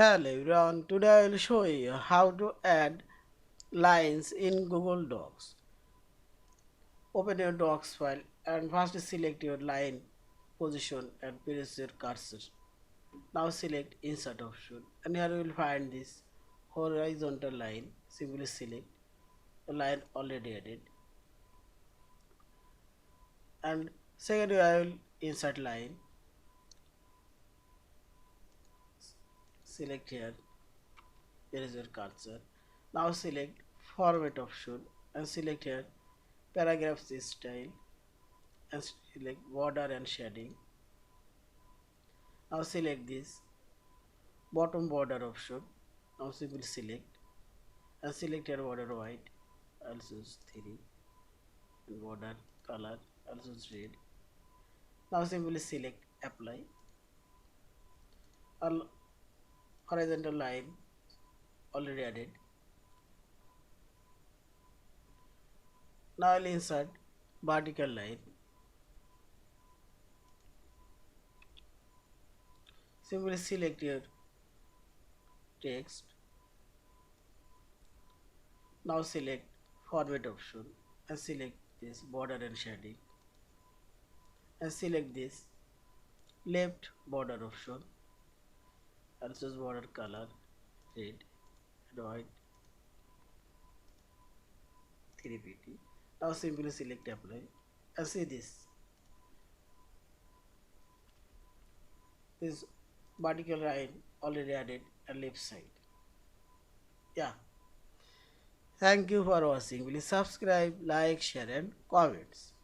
Hello everyone, today I will show you how to add lines in Google Docs. Open your Docs file and first select your line position and place your cursor. Now select insert option and here you will find this horizontal line. Simply select the line already added and second I will insert line. Select here, there is your cursor. Now select format option and select here paragraph style and select border and shading. Now select this bottom border option. Now simply select and select your border white. I'll choose 3 and border color I'll choose red. Now simply select apply. All horizontal line already added. Now I'll insert vertical line. Simply select your text. Now select format option and select this border and shading and select this left border option. I'll choose border color red and white 3pt. Now simply select apply and see this vertical line already added at left side. Yeah. Thank you for watching. Please subscribe, like, share and comments.